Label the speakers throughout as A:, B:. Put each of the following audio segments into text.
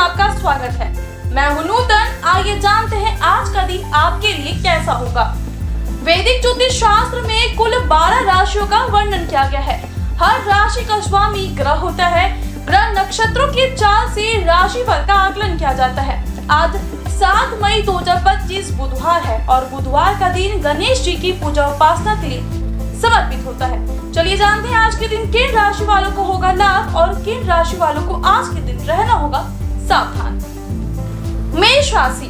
A: आपका स्वागत है। मैं हूं नूतन। आइए जानते हैं आज का दिन आपके लिए कैसा होगा। वैदिक ज्योतिष शास्त्र में कुल 12 राशियों का वर्णन किया गया है। हर राशि का स्वामी ग्रह होता है। ग्रह नक्षत्रों की चाल से राशिफल का आकलन किया जाता है। आज 7 मई 2025 बुधवार है और बुधवार का दिन गणेश जी की पूजा उपासना के लिए समर्पित होता है। चलिए जानते हैं आज के दिन किन राशि वालों को होगा लाभ और किन राशि वालों को आज के दिन रहना होगा सावधान। मेष राशि,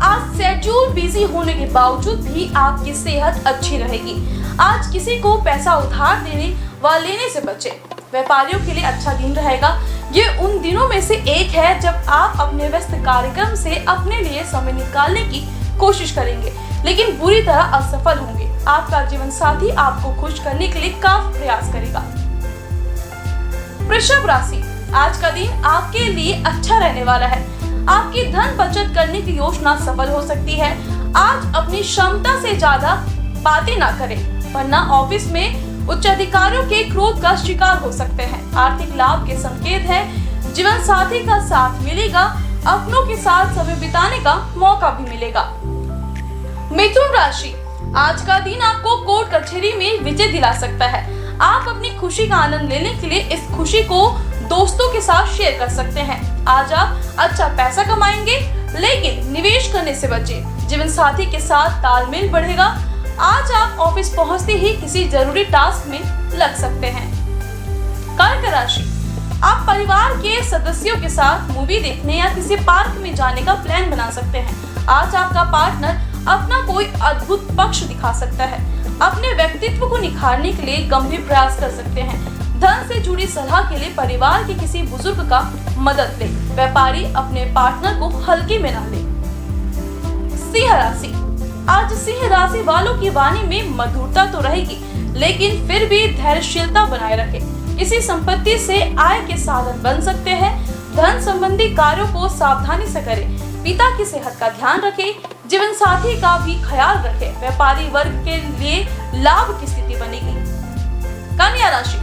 A: आज शेड्यूल बिजी होने के बावजूद भी आपकी सेहत अच्छी रहेगी। आज किसी को पैसा उधार देने व लेने से बचें। व्यापारियों के लिए अच्छा दिन रहेगा। ये उन दिनों में से एक है जब आप अपने व्यस्त कार्यक्रम से अपने लिए समय निकालने की कोशिश करेंगे, लेकिन बुरी तरह असफल होंगे। आपका जीवन साथी आपको खुश करने के लिए काफी प्रयास करेगा। वृषभ राशि, आज का दिन आपके लिए अच्छा रहने वाला है। आपकी धन बचत करने की योजना सफल हो सकती है। आज अपनी क्षमता से ज्यादा बातें ना करें, वरना ऑफिस में उच्च अधिकारियों के क्रोध का शिकार हो सकते हैं। आर्थिक लाभ के संकेत है। जीवन साथी का साथ मिलेगा। अपनों के साथ समय बिताने का मौका भी मिलेगा। मिथुन राशि, आज का दिन आपको कोर्ट कचहरी में विजय दिला सकता है। आप अपनी खुशी का आनंद लेने के लिए इस खुशी को दोस्तों के साथ शेयर कर सकते हैं। आज आप अच्छा पैसा कमाएंगे, लेकिन निवेश करने से बचें। जीवन साथी के साथ तालमेल बढ़ेगा। आज आप ऑफिस पहुंचते ही किसी जरूरी टास्क में लग सकते हैं। कर्क राशि, आप परिवार के सदस्यों के साथ मूवी देखने या किसी पार्क में जाने का प्लान बना सकते हैं। आज आपका पार्टनर अपना कोई अद्भुत पक्ष दिखा सकता है। अपने व्यक्तित्व को निखारने के लिए गंभीर प्रयास कर सकते हैं। धन से जुड़ी सलाह के लिए परिवार के किसी बुजुर्ग का मदद ले। व्यापारी अपने पार्टनर को हल्के में ना ले। सिंह राशि, आज सिंह राशि वालों की वाणी में मधुरता तो रहेगी, लेकिन फिर भी धैर्यशीलता बनाए रखें। किसी संपत्ति से आय के साधन बन सकते हैं। धन संबंधी कार्यों को सावधानी से करें। पिता की सेहत का ध्यान रखें। जीवन साथी का भी ख्याल रखें। व्यापारी वर्ग के लिए लाभ की स्थिति बनेगी। कन्या राशि,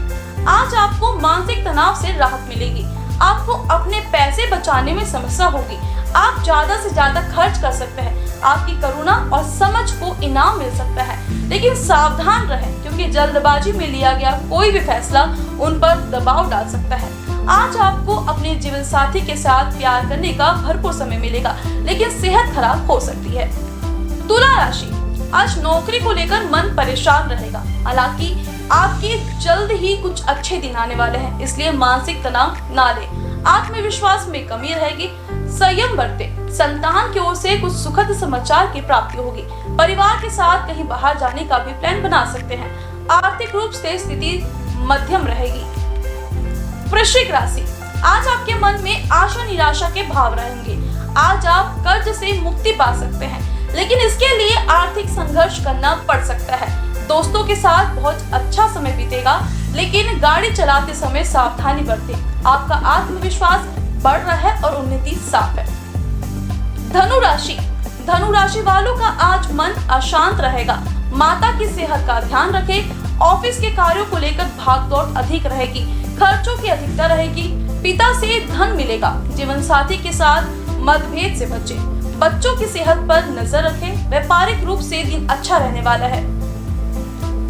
A: आज आपको मानसिक तनाव से राहत मिलेगी। आपको अपने पैसे बचाने में समस्या होगी। आप ज्यादा से ज्यादा खर्च कर सकते हैं। आपकी करुणा और समझ को इनाम मिल सकता है, लेकिन सावधान रहें, क्योंकि जल्दबाजी में लिया गया कोई भी फैसला उन पर दबाव डाल सकता है। आज आपको अपने जीवन साथी के साथ प्यार करने का भरपूर समय मिलेगा, लेकिन सेहत खराब हो सकती है। तुला राशि, आज नौकरी को लेकर मन परेशान रहेगा। हालांकि आपके जल्द ही कुछ अच्छे दिन आने वाले हैं, इसलिए मानसिक तनाव ना लें। आत्मविश्वास में कमी रहेगी। संयम बरतें। संतान की ओर से कुछ सुखद समाचार की प्राप्ति होगी। परिवार के साथ कहीं बाहर जाने का भी प्लान बना सकते हैं। आर्थिक रूप से स्थिति मध्यम रहेगी। वृश्चिक राशि, आज आपके मन में आशा निराशा के भाव रहेंगे। आज आप कर्ज से मुक्ति पा सकते हैं, लेकिन इसके लिए आर्थिक संघर्ष करना पड़ सकता है। दोस्तों के साथ बहुत अच्छा समय बीतेगा, लेकिन गाड़ी चलाते समय सावधानी बरतें। आपका आत्मविश्वास बढ़ रहा है और उन्नति साफ है। धनु राशि वालों का आज मन अशांत रहेगा। माता की सेहत का ध्यान रखें। ऑफिस के कार्यों को लेकर भागदौड़ अधिक रहेगी। खर्चों की अधिकता रहेगी। पिता से धन मिलेगा। जीवन साथी के साथ मतभेद से बचें। बच्चों की सेहत पर नजर रखें। व्यापारिक रूप से दिन अच्छा रहने वाला है।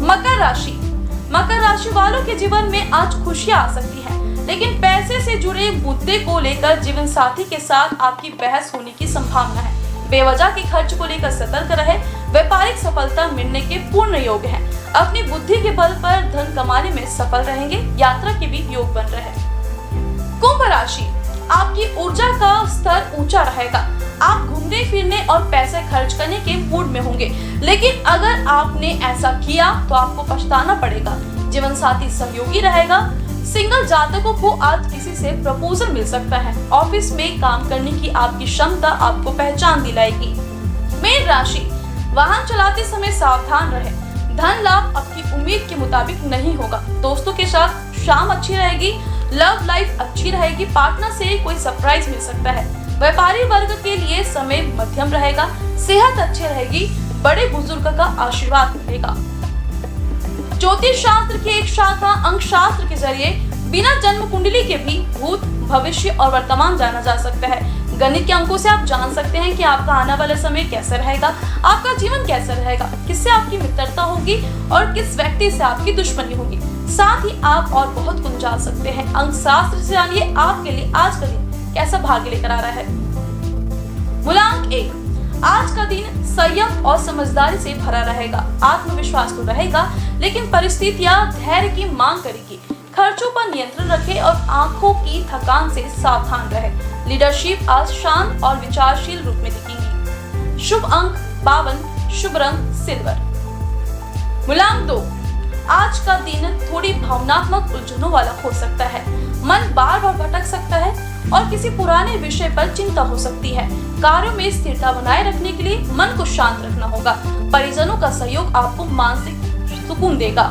A: मकर राशि वालों के जीवन में आज खुशियां आ सकती हैं, लेकिन पैसे से जुड़े मुद्दे को लेकर जीवन साथी के साथ आपकी बहस होने की संभावना है। बेवजह के खर्च को लेकर सतर्क रहे। व्यापारिक सफलता मिलने के पूर्ण योग है। अपनी बुद्धि के बल पर धन कमाने में सफल रहेंगे। यात्रा के भी योग बन रहे हैं। कुंभ राशि, आपकी ऊर्जा का स्तर ऊंचा रहेगा। आप घूमने फिरने और पैसे खर्च करने के मूड में होंगे, लेकिन अगर आपने ऐसा किया तो आपको पछताना पड़ेगा। जीवन साथी सहयोगी रहेगा। सिंगल जातकों को आज किसी से प्रपोजल मिल सकता है। ऑफिस में काम करने की आपकी क्षमता आपको पहचान दिलाएगी। मीन राशि, वाहन चलाते समय सावधान रहें। धन लाभ आपकी उम्मीद के मुताबिक नहीं होगा। दोस्तों के साथ शाम अच्छी रहेगी। लव लाइफ अच्छी रहेगी। पार्टनर से कोई सरप्राइज मिल सकता है। व्यापारी वर्ग के लिए समय मध्यम रहेगा। सेहत अच्छी रहेगी। बड़े बुजुर्ग का आशीर्वाद मिलेगा। ज्योतिष शास्त्र की एक शाखा अंक शास्त्र के जरिए बिना जन्म कुंडली के भी भूत, भविष्य और वर्तमान जाना जा सकता है। गणित के अंकों से आप जान सकते हैं कि आपका आने वाला समय कैसा रहेगा, आपका जीवन कैसा रहेगा, किससे आपकी मित्रता होगी और किस व्यक्ति से आपकी दुश्मनी होगी। साथ ही आप और बहुत कुछ जान सकते हैं। अंक शास्त्र से जानिए आपके लिए आज का दिन कैसा भाग्य लेकर आ रहा है। मूलांक 1, आज का दिन संयम और समझदारी से भरा रहेगा। आत्मविश्वास तो रहेगा, लेकिन परिस्थितियां धैर्य की मांग करेगी। खर्चों पर नियंत्रण रखें और आंखों की थकान से सावधान रहें। लीडरशिप आज शांत और विचारशील रूप में दिखेगी। शुभ अंक 52, शुभ रंग सिल्वर। मूलांक 2, आज का दिन थोड़ी भावनात्मक उलझनों वाला हो सकता है। मन बार बार भटक सकता है और किसी पुराने विषय पर चिंता हो सकती है। कार्यों में स्थिरता बनाए रखने के लिए मन को शांत रखना होगा। परिजनों का सहयोग आपको मानसिक सुकून देगा।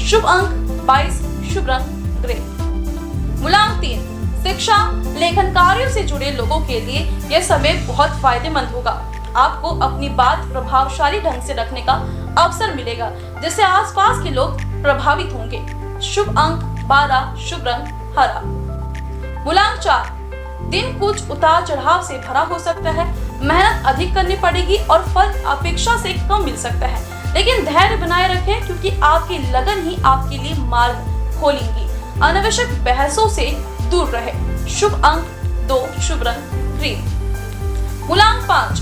A: शुभ अंक 22, शुभ रंग ग्रे। मूलांक 3, शिक्षा, लेखन कार्यों से जुड़े लोगों के लिए यह समय बहुत फायदेमंद होगा। आपको अपनी बात प्रभावशाली ढंग से रखने का अवसर मिलेगा, जिससे आसपास के लोग प्रभावित होंगे। शुभ अंक 12, शुभ रंग हरा। मूलांक 4, दिन कुछ उतार चढ़ाव से भरा हो सकता है। मेहनत अधिक करनी पड़ेगी और फल अपेक्षा से कम मिल सकता है, लेकिन धैर्य बनाए रखें क्योंकि आपकी लगन ही आपके लिए मार्ग खोलेंगी। अनावश्यक बहसों से दूर रहे। शुभ अंक 2, शुभ रंग ग्रीन। मूलांक 5,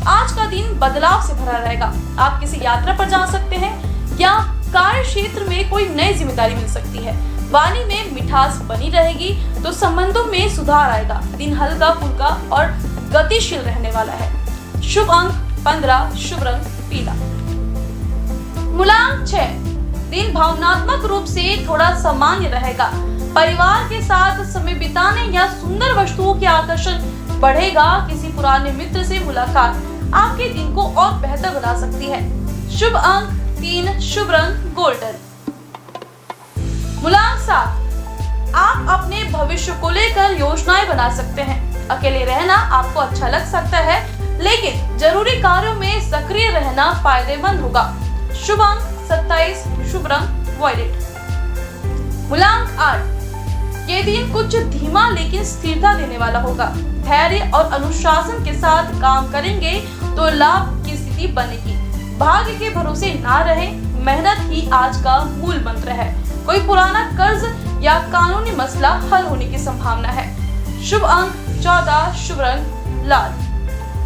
A: आज का दिन बदलाव से भरा रहेगा। आप किसी यात्रा पर जा सकते हैं या कार्य क्षेत्र में कोई नई जिम्मेदारी मिल सकती है। वाणी में मिठास बनी रहेगी तो संबंधों में सुधार आएगा। दिन हल्का फुल्का और गतिशील रहने वाला है। शुभ अंक 15, शुभ रंग पीला। मूलांक 6, दिन भावनात्मक रूप से थोड़ा सामान्य रहेगा। परिवार के साथ समय बिताने या सुंदर वस्तुओं के आकर्षण बढ़ेगा। किसी पुराने मित्र से मुलाकात आपके दिन को और बेहतर बना सकती है। शुभ अंक 3, शुभ रंग गोल्डन। मूलांक 7, आप अपने भविष्य को लेकर योजनाएं बना सकते हैं। अकेले रहना आपको अच्छा लग सकता है, लेकिन जरूरी कार्यों में सक्रिय रहना फायदेमंद होगा। शुभ अंक 27, शुभ रंग वॉयलेट। मूलांक 8, ये दिन कुछ धीमा लेकिन स्थिरता देने वाला होगा। धैर्य और अनुशासन के साथ काम करेंगे तो लाभ की स्थिति बनेगी। भाग्य के भरोसे ना रहे, मेहनत ही आज का मूल मंत्र है। कोई पुराना कर्ज या कानूनी मसला हल होने की संभावना है। शुभ अंक 14, शुभ रंग लाल।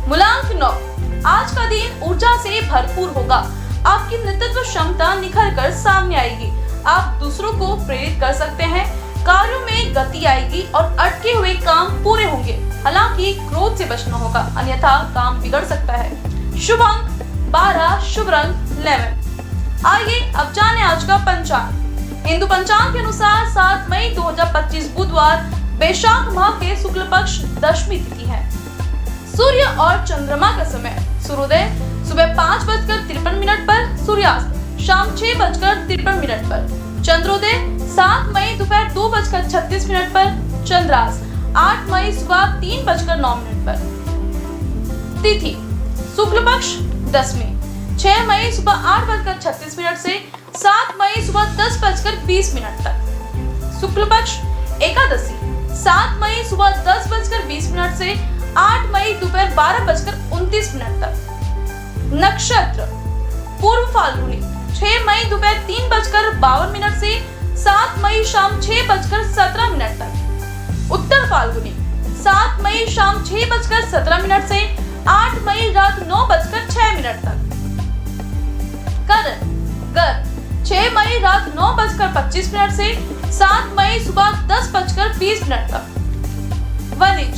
A: मूलांक 9, आज का दिन ऊर्जा से भरपूर होगा। आपकी नेतृत्व क्षमता निखर कर सामने आएगी। आप दूसरों को प्रेरित कर सकते हैं। कार्यों में गति आएगी और अटके हुए काम पूरे होंगे। हालांकि क्रोध से बचना होगा, अन्यथा काम बिगड़ सकता है। शुभ अंक 12, शुभ रंग लेमन। आइए अब जाने आज का पंचांग। हिंदू पंचांग के अनुसार 7 मई 2025 बुधवार वैशाख माह के शुक्ल पक्ष दशमी तिथि है। सूर्य और चंद्रमा का समय सूर्योदय सुबह 5:53 पर, सूर्यास्त शाम 6:53 पर, चंद्रोदय 7 मई दोपहर 2:36 पर, चंद्रास्त 8 मई सुबह 3:09 पर। तिथि शुक्ल पक्ष दशमी 6 मई सुबह 8:36 से 7 मई सुबह 10:20 तक। शुक्ल पक्ष एकादशी 7 मई सुबह 10:20 से 8 मई दोपहर 12:29 तक। नक्षत्र पूर्व फाल्गुनी 6 मई दोपहर 3:52 से 7 मई शाम 6:17 तक। उत्तर फाल्गुनी 7 मई शाम 6:17 से 8 मई रात 9:06 तक। करण गर 6 मई रात 9:25 से 7 मई सुबह 10:20 तक। वनिज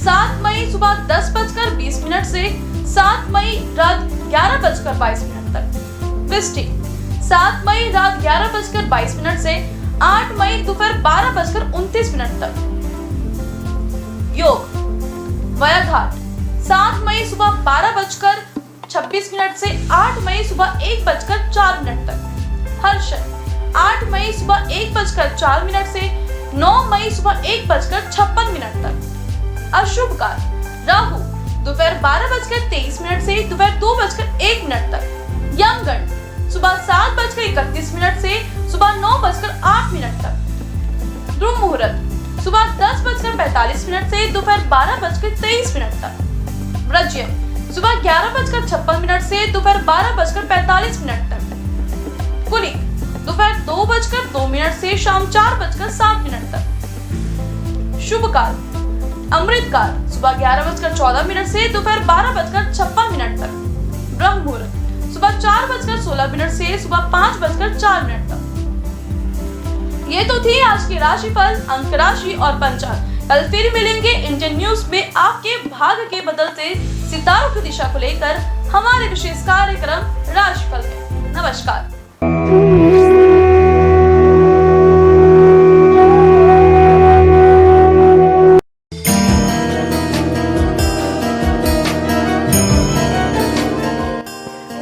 A: 7 मई सुबह 10:20 से 7 मई रात 11:22 तक। वृश्चिक 7 मई रात 11:22 से 8 मई दोपहर 12:29 तक। योग व्याघात 7 मई सुबह 12:26 से 8 मई सुबह 1:04 तक। हर्षद 8 मई सुबह 1:04 से 9 मई सुबह 1:56 तक। अशुभ काल राहु दोपहर 12:23 से दोपहर 2:01 तक। यमगंड सुबह 7:31 से सुबह 9:08 तक। से दोपहर 12:23 तक। व्रज्य सुबह 11:56 से दोपहर 12:45 तक। कुलिक दोपहर 2:02 से शाम 4:07 तक। शुभ काल अमृत काल सुबह 11:14 से दोपहर 12:56 तक। ब्रह्म मुहूर्त सुबह 4:16 से सुबह 5:04 तक। ये तो थी आज की राशिफल, अंक राशि और पंचांग। कल फिर मिलेंगे इंडियन न्यूज में आपके भाग्य के बदलते सितारों की दिशा को लेकर हमारे विशेष कार्यक्रम राशिफल में। नमस्कार।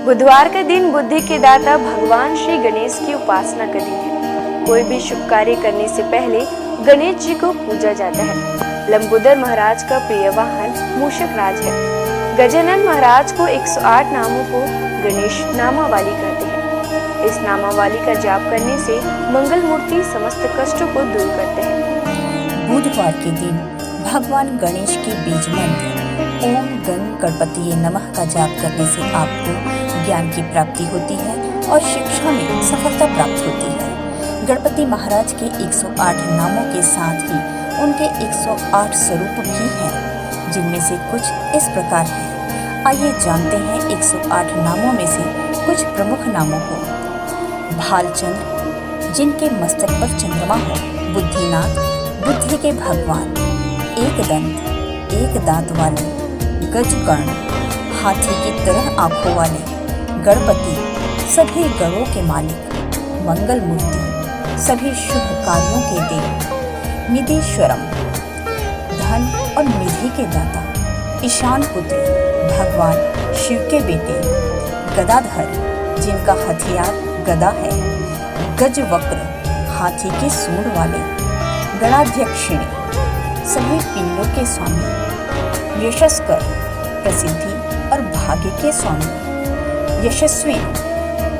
B: बुधवार का दिन बुद्धि के दाता भगवान श्री गणेश की उपासना का दिन है। कोई भी शुभ कार्य करने से पहले गणेश जी को पूजा जाता है। लंबोदर महाराज का प्रिय वाहन मूषक राज है। गजानन महाराज को 108 नामों को गणेश नामावली कहते हैं। इस नामावली का जाप करने से मंगल मूर्ति समस्त कष्टों को दूर करते हैं।
C: बुधवार के दिन भगवान गणेश के बीज मंत्र ओम गण गणपति नमः का जाप करने से आपको ज्ञान की प्राप्ति होती है और शिक्षा में सफलता प्राप्त होती है। गणपति महाराज के 108 नामों के साथ ही उनके 108 स्वरूप भी हैं, जिनमें से कुछ इस प्रकार हैं। आइए जानते हैं 108 नामों में से कुछ प्रमुख नामों को। भालचंद्र, जिनके मस्तक पर चंद्रमा हो। बुद्धिनाथ, बुद्धि के भगवान। एक दंत, एक दांत वाले। गजकर्ण, हाथी की तरह आंखों वाले। गणपति, सभी गणों के मालिक। मंगल मूर्ति, सभी शुभ कार्यों के देव। निधीश्वरम, धन और निधि के दाता। ईशान पुत्र, भगवान शिव के बेटे। गदाधर, जिनका हथियार गदा है। गजवक्र, हाथी के सूंड वाले। गणाध्यक्षिणी, सभी पिंडों के स्वामी। यशस्कर, प्रसिद्धि और भाग्य के स्वामी। यशस्वी,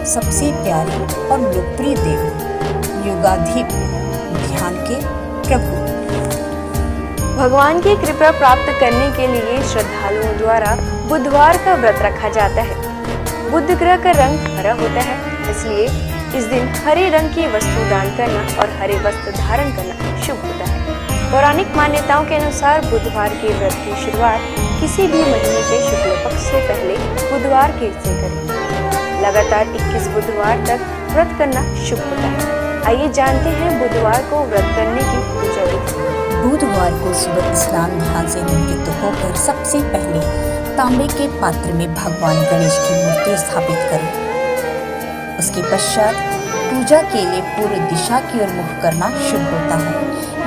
C: सबसे प्यारे और लोकप्रिय देव। युगाधिप, ध्यान के प्रभु।
B: भगवान की कृपा प्राप्त करने के लिए श्रद्धालुओं द्वारा बुधवार का व्रत रखा जाता है। बुध ग्रह का रंग हरा होता है, इसलिए इस दिन हरे रंग की वस्तु दान करना और हरे वस्त्र धारण करना शुभ होता है। पौराणिक मान्यताओं के अनुसार बुधवार के व्रत की शुरुआत किसी भी महीने के शुक्ल पक्ष से पहले बुधवार के से करें। लगातार 21 बुधवार तक व्रत करना शुभ होता है। आइए जानते हैं बुधवार को व्रत करने की पूजा विधि।
C: बुधवार को सुबह स्नान ध्यान से निवृत्त होकर सबसे पहले तांबे के पात्र में भगवान गणेश की मूर्ति स्थापित करें। उसके पश्चात पूजा के लिए पूर्व दिशा की ओर मुख करना शुभ होता है।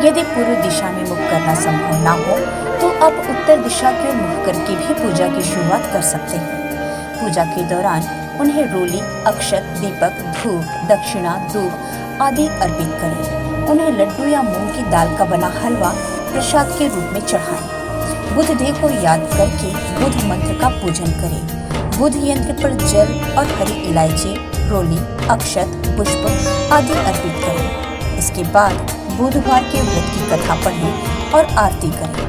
C: यदि पूर्व दिशा में मुख करना संभव ना हो तो आप उत्तर दिशा की ओर मुख करके भी पूजा की शुरुआत कर सकते हैं। पूजा के दौरान उन्हें रोली, अक्षत, दीपक, धूप, दक्षिणा, दूध आदि अर्पित करें। उन्हें लड्डू या मूंग की दाल का बना हलवा प्रसाद के रूप में चढ़ाएं। बुध देव को याद करके बुध मंत्र का पूजन करें। बुध यंत्र पर जल और हरी इलायची, रोली, अक्षत, पुष्प आदि अर्पित करें। इसके बाद बुधवार के व्रत की कथा पढ़ें और आरती करें।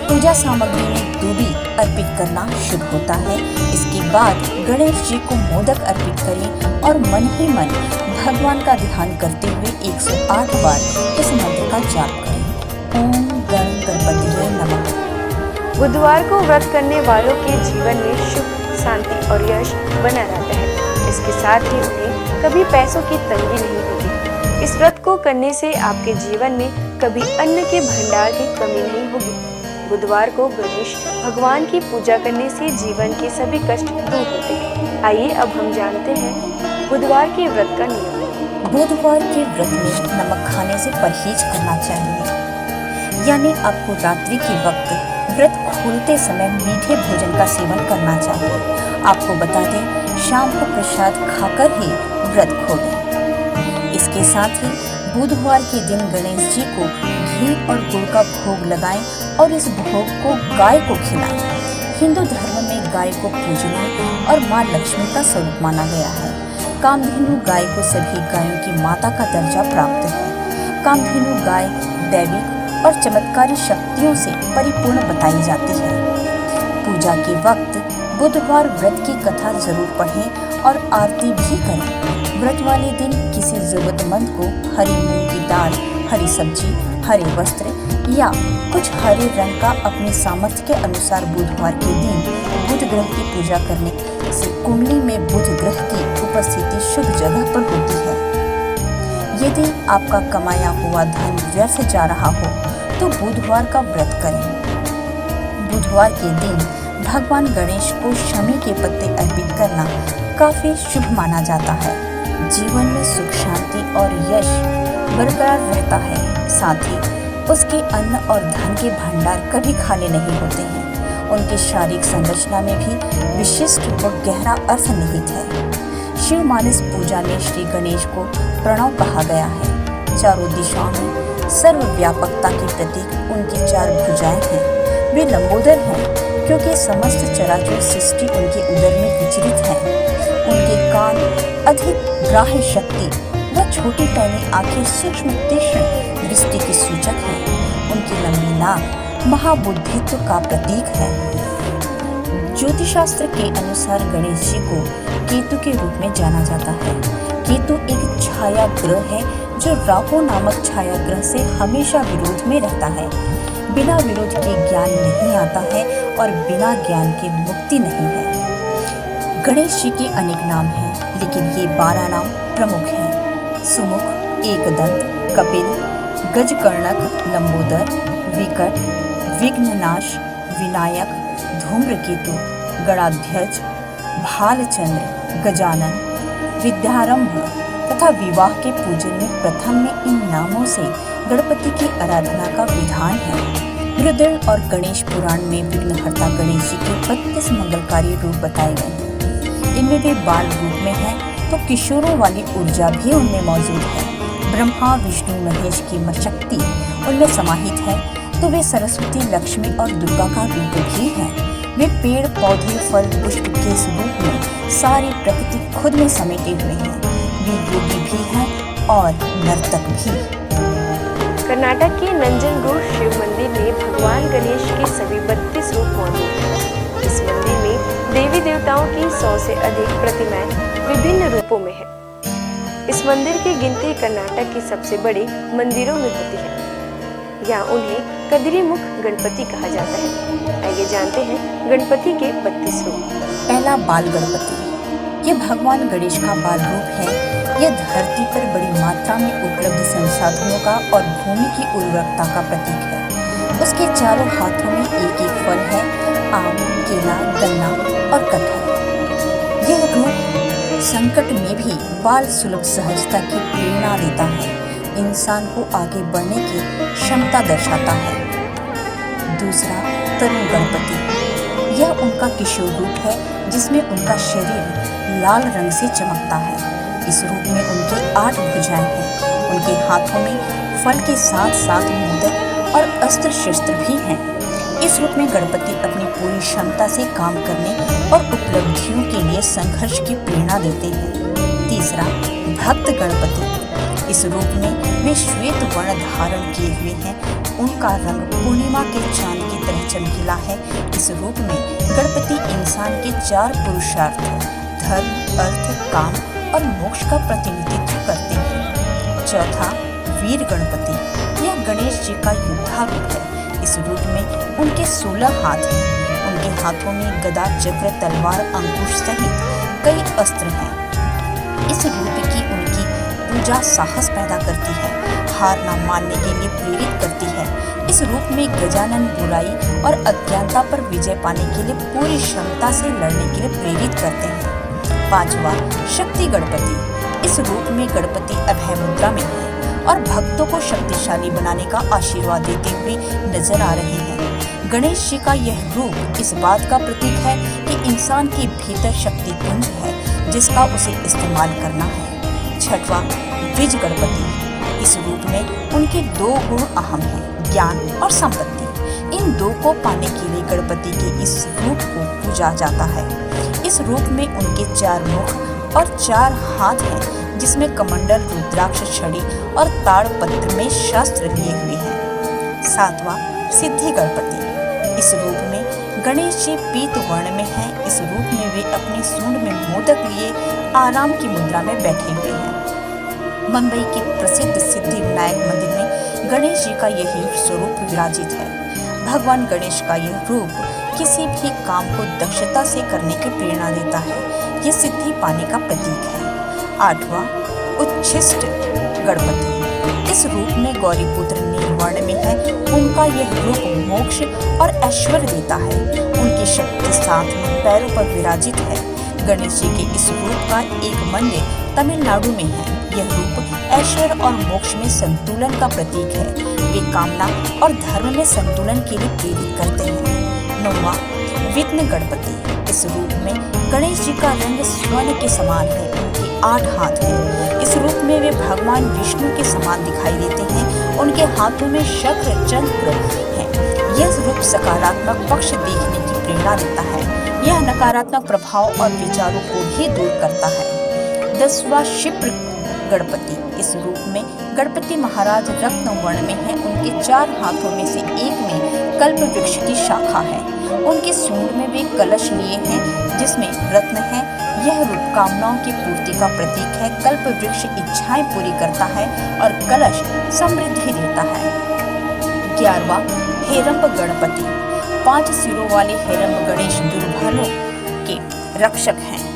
C: पूजा सामग्री में दूबी अर्पित करना शुभ होता है। इसके बाद गणेश जी को मोदक अर्पित करें और मन ही मन भगवान का ध्यान करते हुए 108 बार इस मंत्र का जाप करें। ओम गण गणपतिये नमः।
B: बुधवार को व्रत करने वालों के जीवन में सुख, शांति और यश बना रहता है। इसके साथ ही उन्हें कभी पैसों की तंगी नहीं होगी। इस व्रत को करने से आपके जीवन में कभी अन्न के भंडार की कमी नहीं होगी। बुधवार को गणेश भगवान की पूजा करने से जीवन के सभी कष्ट दूर होते हैं। आइए अब हम जानते हैं बुधवार के व्रत का नियम।
C: बुधवार के व्रत में नमक खाने से परहेज करना चाहिए, यानी आपको रात्रि के वक्त व्रत खोलते समय मीठे भोजन का सेवन करना चाहिए। आपको बता दें, शाम को प्रसाद खाकर ही व्रत खोलें। इसके साथ ही बुधवार के दिन गणेश जी को घी और गुड़ का भोग लगाएं और इस भोग को गाय को खिलाएं। हिंदू धर्म में गाय को पूजने और मां लक्ष्मी का स्वरूप माना गया है। कामधेनु गाय को सभी गायों की माता का दर्जा प्राप्त है। कामधेनु गाय दैविक और चमत्कारी शक्तियों से परिपूर्ण बताई जाती है। पूजा के वक्त बुधवार व्रत की कथा जरूर पढ़ें और आरती भी करें। व्रत वाले दिन किसी जरूरतमंद को हरी मूंग की दाल, हरी सब्जी, हरे वस्त्र या कुछ हरे रंग का अपने सामर्थ्य के अनुसार बुधवार के दिन बुध ग्रह की पूजा करने से कुंडली में बुध ग्रह की उपस्थिति शुभ जगह पर होती है। यदि आपका कमाया हुआ धन व्यर्थ जा रहा हो तो बुधवार का व्रत करें। बुधवार के दिन भगवान गणेश को शमी के पत्ते अर्पित करना काफी शुभ माना जाता है। जीवन में सुख, शांति और यश बरकरार रहता है। साथ ही उसके अन्न और धन के भंडार कभी खाली नहीं होते हैं। उनकी शारीरिक संरचना में भी विशिष्ट व गहरा अर्थ निहित है। शिव मानस पूजा में श्री गणेश को प्रणव कहा गया है। चारों दिशाओं में सर्वव्यापकता के प्रतीक उनकी चार भुजाएं हैं। वे लंबोदर हैं क्योंकि समस्त चराचर सृष्टि उनके उदर में विचरित है। उनके कान अधिक ग्राह्य शक्ति व छोटी पैनी आंखें सूक्ष्म तीक्ष्ण दृष्टि की सूचक है। उनकी लंबी नाक महाबुद्धित्व का प्रतीक है। ज्योतिषशास्त्र के अनुसार गणेश जी को केतु के रूप में जाना जाता है। केतु एक छाया ग्रह है जो राहु नामक छाया ग्रह से हमेशा विरोध में रहता है। बिना विरोध के ज्ञान नहीं आता है और बिना ज्ञान के मुक्ति नहीं है। गणेश जी के अनेक नाम हैं, लेकिन ये 12 नाम प्रमुख हैं। सुमुख, एकदंत, कपिल, गजकर्णक, लंबोदर, विकट, विघ्ननाश, विनायक, धूम्रकेतु, गणाध्यक्ष, भालचंद्र, गजानन, विद्यारंभ तथा विवाह के पूजन में प्रथम में इन नामों से गणपति की आराधना का विधान है। रुद्र और गणेश पुराण में विघ्नहर्ता गणेश जी के 32 मंगलकारी रूप बताए गए हैं। इनमें वे बाल रूप में हैं तो किशोरों वाली ऊर्जा भी उनमें मौजूद है। ब्रह्मा, विष्णु, महेश की शक्ति उनमें समाहित है तो वे सरस्वती, लक्ष्मी और दुर्गा का रूप भी हैं। वे पेड़, पौधे, फल, पुष्प के स्वरूप में सारी प्रकृति खुद में समेटे हुए हैं। वे योगी भी हैं और नर्तक भी।
B: कर्नाटक के नंजनगूड शिव मंदिर में भगवान गणेश के सभी 32 रूप मौजूद हैं। इस मंदिर में देवी देवताओं की 100 से अधिक प्रतिमाएं विभिन्न रूपों में है। इस मंदिर की गिनती कर्नाटक की सबसे बड़े मंदिरों में होती है। यहाँ उन्हें कदिरीमुख गणपति कहा जाता है। आइए जानते हैं गणपति के 32 रूप।
C: पहला, बाल गणपति। ये भगवान गणेश का बाल रूप है। यह धरती पर बड़ी मात्रा में उपलब्ध संसाधनों का और भूमि की उर्वरकता का प्रतीक है। उसके चारों हाथों में एक एक फल है, आम, केला, गन्ना और कटहल। यह रूप संकट में भी बाल सुलभ सहजता की प्रेरणा देता है। इंसान को आगे बढ़ने की क्षमता दर्शाता है। दूसरा, तरुण गणपति। यह उनका किशोर रूप है जिसमें उनका शरीर लाल रंग से चमकता है। इस रूप में उनकी 8 भुजाएं हैं। उनके हाथों में फल के साथ साथ मोदक और अस्त्र शस्त्र भी हैं। इस रूप में गणपति अपनी पूरी क्षमता से काम करने और उपलब्धियों के लिए संघर्ष की प्रेरणा देते हैं। तीसरा, भक्त गणपति। इस रूप में वे श्वेत वर्ण धारण किए हुए हैं। उनका रंग पूर्णिमा के चांद की तरह चमकीला है। इस रूप में गणपति इंसान के 4 पुरुषार्थ धर्म, अर्थ, काम और मोक्ष का प्रतिनिधित्व करते हैं। चौथा, वीर गणपति। यह गणेश जी का योद्धा रूप है। इस रूप में उनके 16 हाथ हैं। उनके हाथों में गदा, चक्र, तलवार, अंकुश सहित कई अस्त्र हैं। इस रूप की उनकी पूजा साहस पैदा करती है, हार न मानने के लिए प्रेरित करती है। इस रूप में गजानन बुराई और अज्ञानता पर विजय पाने के लिए पूरी क्षमता से लड़ने के लिए प्रेरित करते हैं। पांचवा, शक्ति गणपति। इस रूप में गणपति अभय मुद्रा में है और भक्तों को शक्तिशाली बनाने का आशीर्वाद देते हुए नजर आ रहे हैं। गणेश जी का यह रूप इस बात का प्रतीक है कि इंसान के भीतर शक्ति पुंज है जिसका उसे इस्तेमाल करना है। छठवां, द्विज गणपति। इस रूप में उनके 2 गुण अहम हैं, ज्ञान और संपत्ति। इन 2 को पाने के लिए गणपति के इस रूप को पूजा जाता है। इस रूप में उनके 4 मुख और 4 हाथ हैं जिसमें कमंडल, रुद्राक्ष, छड़ी और ताड़पत्र में शस्त्र लिए हुए हैं। सातवां सिद्धि गणपति। इस रूप में गणेश जी पीत वर्ण में हैं। इस रूप में वे अपनी सूंड में मोदक लिए आराम की मुद्रा में बैठे हुए हैं। मुंबई के प्रसिद्ध सिद्धि विनायक मंदिर में गणेश जी का यही स्वरूप विराजित है। भगवान गणेश का यह रूप किसी भी काम को दक्षता से करने की प्रेरणा देता है। यह सिद्धि पाने का प्रतीक है। आठवां उच्छिष्ट गणपति। इस रूप में गौरीपुत्र नीलवर्ण में है। उनका यह रूप मोक्ष और ऐश्वर्य देता है। उनकी शक्ति साथ में पैरों पर विराजित है। गणेश जी के इस रूप का एक मंदिर तमिलनाडु में है। यह रूप ऐश्वर्य और मोक्ष में संतुलन का प्रतीक है। वे कामना और धर्म में संतुलन के लिए प्रेरित करते हैं। नौवां विघ्न गणपति। इस रूप में गणेश जी का रंग स्वर्ण के समान है। उनके 8 हाथ हैं। इस रूप में वे भगवान विष्णु के समान दिखाई देते हैं। उनके हाथों में शक्र चक्र है। यह रूप सकारात्मक पक्ष देखने की प्रेरणा देता है। यह नकारात्मक प्रभाव और विचारों को भी दूर करता है। 10वां क्षिप्र गणपति। इस रूप में गणपति महाराज रत्न वर्ण में है। उनके 4 हाथों में से एक में कल्प वृक्ष की शाखा है। उनके सूंड में वे कलश लिए हैं जिसमें रत्न है। यह रूप कामनाओं की पूर्ति का प्रतीक है। कल्प वृक्ष इच्छाएं पूरी करता है और कलश समृद्धि देता है। 11वां हेरंब गणपति। 5 सिरों वाले हेरंब गणेश दुर्भालों के रक्षक हैं।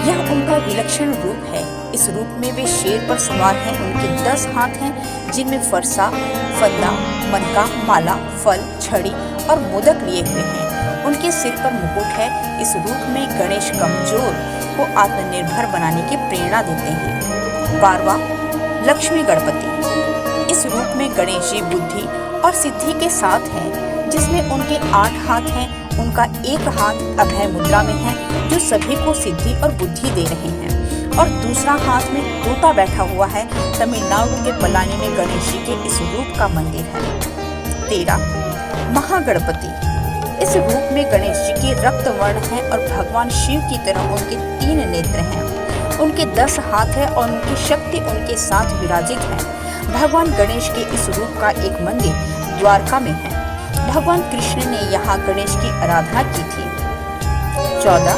C: यह उनका विलक्षण रूप है। इस रूप में वे शेर पर सवार हैं। उनके 10 हाथ हैं जिनमें फरसा, फंदा, मनका, माला, फल, छड़ी और मोदक लिए हुए हैं। उनके सिर पर मुकुट है। इस रूप में गणेश कमजोर को आत्मनिर्भर बनाने की प्रेरणा देते हैं। 12वां लक्ष्मी गणपति। इस रूप में गणेश जी बुद्धि और सिद्धि के साथ हैं जिसमें उनके 8 हाथ हैं। उनका एक हाथ अभय मुद्रा में है जो सभी को सिद्धि और बुद्धि दे रहे हैं और दूसरा हाथ में तोता बैठा हुआ है। तमिलनाडु के पलानी में गणेश जी के इस रूप का मंदिर है। 13 महागणपति। इस रूप में गणेश जी के रक्त वर्ण है और भगवान शिव की तरह उनके 3 नेत्र हैं। उनके 10 हाथ है और उनकी शक्ति उनके साथ विराजित है। भगवान गणेश के इस रूप का एक मंदिर द्वारका में है। भगवान कृष्ण ने यहाँ गणेश की आराधना की थी। 14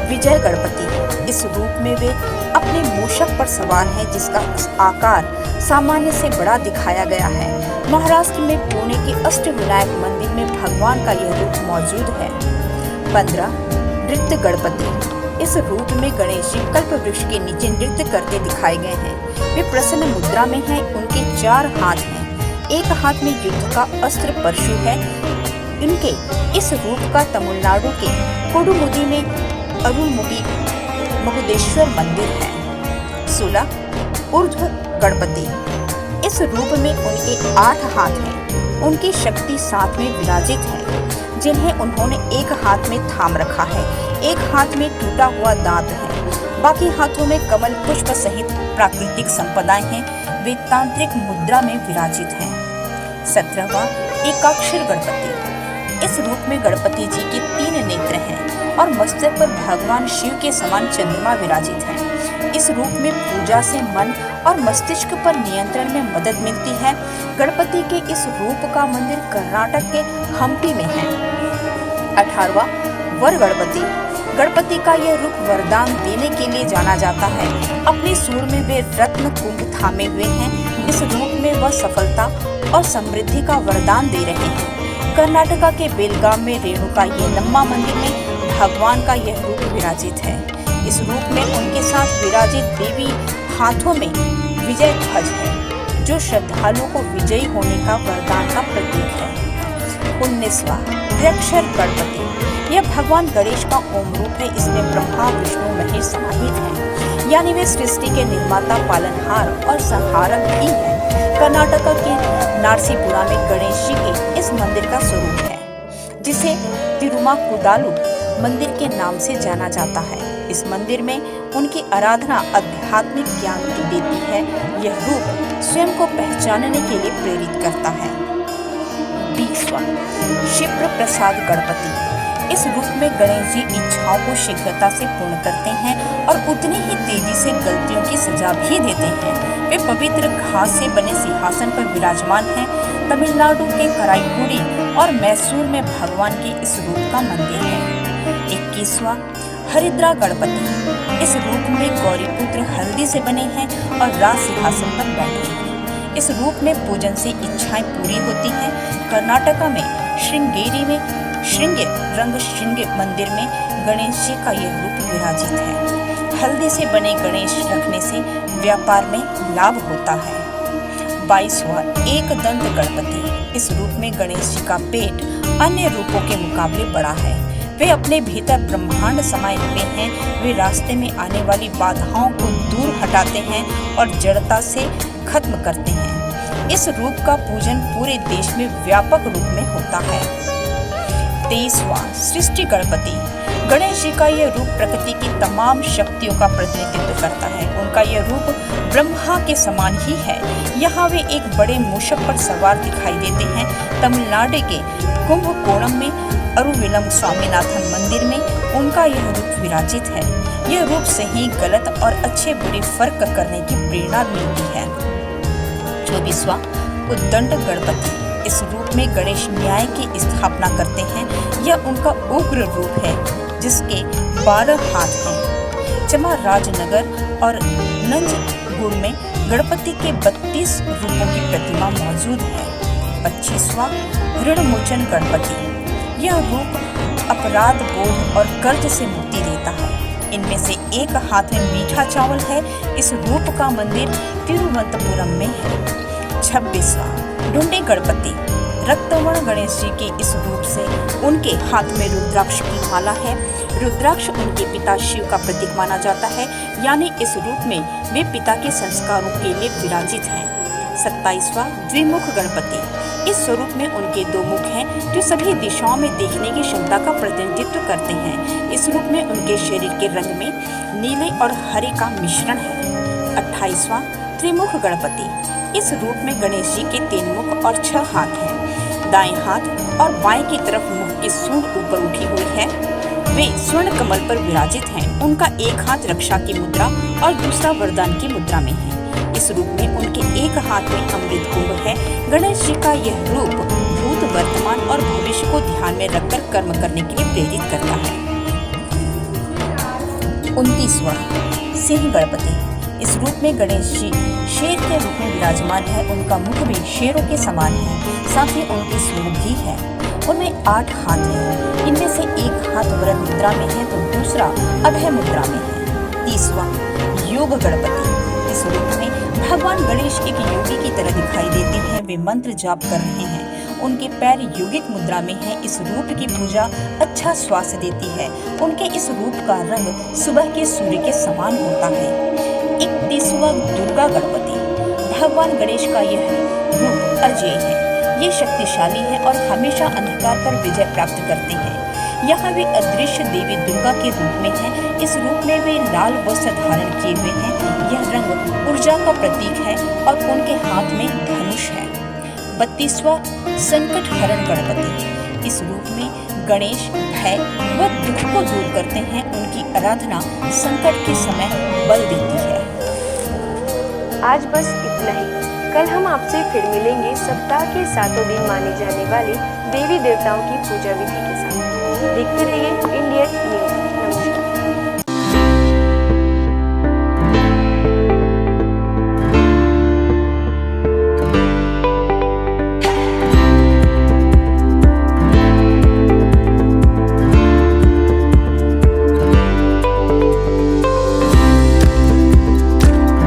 C: विजय गणपति। इस रूप में वे अपने मूषक पर सवार हैं जिसका आकार सामान्य से बड़ा दिखाया गया है। महाराष्ट्र में पुणे के अष्टविनायक मंदिर में भगवान का यह रूप मौजूद है। 15 नृत्य गणपति। इस रूप में गणेश जी कल्प वृक्ष के नीचे नृत्य करते दिखाए गए हैं। वे प्रसन्न मुद्रा में हैं। उनके 4 हाथ हैं। एक हाथ में युद्ध का अस्त्र परशु है। इनके इस रूप का तमिलनाडु के कोडुमुदी में अरुणमुगी महुदेश्वर मंदिर है। 16 ऊर्ध्व गणपति। इस रूप में उनके 8 हाथ हैं। उनकी शक्ति साथ में विराजित है जिन्हें उन्होंने एक हाथ में थाम रखा है। एक हाथ में टूटा हुआ दांत है। बाकी हाथों में कमल पुष्प सहित प्राकृतिक संपदाएं हैं। वे तांत्रिक मुद्रा में विराजित हैं। 17वां एकाक्षर गणपति। इस रूप में गणपति जी के 3 नेत्र हैं और मस्तक पर भगवान शिव के समान चंद्रमा विराजित है। इस रूप में पूजा से मन और मस्तिष्क पर नियंत्रण में मदद मिलती है। गणपति के इस रूप का मंदिर कर्नाटक के हम्पी में है। 18वां वर गणपति। गणपति का यह रूप वरदान देने के लिए जाना जाता है। अपने सूंड में वे रत्न कुंभ थामे हुए हैं। इस रूप में वह सफलता और समृद्धि का वरदान दे रहे हैं। कर्नाटका के बेलगाम में रेणुका यल्लम्मा मंदिर में भगवान का यह रूप विराजित है। इस रूप में उनके साथ विराजित देवी हाथों में विजय ध्वज है जो श्रद्धालुओं को विजयी होने का वरदान का प्रतीक है। 19वां त्र्यक्षर गणपति। यह भगवान गणेश का ओम रूप है। इसमें ब्रह्मा विष्णु महेश समाहित हैं। यानी वे सृष्टि के निर्माता, पालनहार और संहारक भी हैं। कर्नाटक के नारसीपुरा में गणेश जी के इस मंदिर का स्वरूप है जिसे तिरुमाकुदालु मंदिर के नाम से जाना जाता है। इस मंदिर में उनकी आराधना आध्यात्मिक ज्ञान देती है। यह रूप स्वयं को पहचानने के लिए प्रेरित करता है। 20वां क्षिप्र प्रसाद गणपति। इस रूप में गणेश जी इच्छाओं को शीघ्रता से पूर्ण करते हैं और उतनी ही तेजी से गलतियों की सजा भी देते हैं। वे पवित्र घास से बने सिंहासन पर विराजमान हैं तमिलनाडु के कराईकुडी और मैसूर में भगवान के इस रूप का मंदिर है। 21वां हरिद्रा गणपति। इस रूप में गौरीपुत्र हल्दी से बने हैं और राज सिंहासन पर बैठे हैं। इस रूप में पूजन से इच्छाएं पूरी होती हैं। कर्नाटका में श्रृंगेरी में श्रृंग मंदिर में गणेश जी का यह रूप विराजित है। हल्दी से बने गणेश रखने से व्यापार में लाभ होता है। 22वां एक दंत गणपति। इस रूप में गणेश जी का पेट अन्य रूपों के मुकाबले बड़ा है। वे अपने भीतर ब्रह्मांड समाये हुए हैं। वे रास्ते में आने वाली बाधाओं को दूर हटाते हैं और जड़ता से खत्म करते हैं। इस रूप का पूजन पूरे देश में व्यापक रूप में होता है। 23वां सृष्टि गणपति। गणेश जी का यह रूप प्रकृति की तमाम शक्तियों का प्रतिनिधित्व करता है। उनका यह रूप ब्रह्मा के समान ही है। यहाँ वे एक बड़े मूषक पर सवार दिखाई देते हैं। तमिलनाडु के कुंभकोणम में अरुविलम स्वामीनाथन मंदिर में उनका यह रूप विराजित है। यह रूप सही गलत और अच्छे बुरे फर्क करने की प्रेरणा मिलती है। 24वां उद्दंड गणपति। इस रूप में गणेश न्याय की स्थापना करते हैं। यह उनका उग्र रूप है जिसके 12 हाथ हैं। चामराजनगर और नंजगुड़ में गणपति के 32 रूपों की प्रतिमा मौजूद है। 25वां ऋणमोचन गणपति। यह रूप अपराध बोध और कर्ज से मुक्ति देता है। इनमें से एक हाथ में मीठा चावल है। इस रूप का मंदिर तिरुवनंतपुरम में है। 26वां ढूंढे गणपति। रक्तवर्ण गणेश जी के इस रूप से उनके हाथ में रुद्राक्ष की माला है। रुद्राक्ष उनके पिता शिव का प्रतीक माना जाता है, यानी इस रूप में वे पिता के संस्कारों के लिए विराजित हैं। 27वां द्विमुख गणपति। इस स्वरूप में उनके 2 मुख हैं जो सभी दिशाओं में देखने की क्षमता का प्रतिनिधित्व करते हैं। इस रूप में उनके शरीर के रंग में नीले और हरे का मिश्रण है। 28वां त्रिमुख गणपति। इस रूप में गणेश जी के 3 मुख और 6 हाथ हैं। दाएं हाथ और बाएं की तरफ मुख की सूंड ऊपर उठी हुई है। वे स्वर्ण कमल पर विराजित हैं। उनका एक हाथ रक्षा की मुद्रा और दूसरा वरदान की मुद्रा में है। इस रूप में उनके एक हाथ में अमृत कुंभ है। गणेश जी का यह रूप भूत, वर्तमान और भविष्य को ध्यान में रखकर कर्म करने के लिए प्रेरित करता है। 29वां सिंह गणपति। इस रूप में गणेश जी शेर के रूप में विराजमान है। उनका मुख भी शेरों के समान है, साथ ही उनकी सूंड भी है। उनमें 8 हाथ हैं। इनमें से एक हाथ वरद मुद्रा में है तो दूसरा अभय मुद्रा में है। 30वां योग गणपति। इस रूप में भगवान गणेश एक योगी की तरह दिखाई देते हैं। वे मंत्र जाप कर रहे हैं। उनके पैर योगिक मुद्रा में हैं। इस रूप की पूजा अच्छा स्वास्थ्य देती है। उनके इस रूप का रंग सुबह के सूर्य के समान होता है। 31वां दुर्गा गणपति। भगवान गणेश का यह रूप अजेय है। ये शक्तिशाली है और हमेशा अंधकार पर विजय प्राप्त करते हैं। यहाँ वे अदृश्य देवी दुर्गा के रूप में हैं। इस रूप में वे लाल वस्त्र धारण किए हुए हैं। यह रंग ऊर्जा का प्रतीक है और उनके हाथ में धनुष है। 32वां संकट हरण गणपति। इस रूप में गणेश भय व दुख को दूर करते हैं। उनकी आराधना संकट के समय बल देती है।
B: आज बस इतना ही। कल हम आपसे फिर मिलेंगे सप्ताह के 7 दिन माने जाने वाले देवी देवताओं की पूजा विधि के साथ। देखते रहिए इंडिया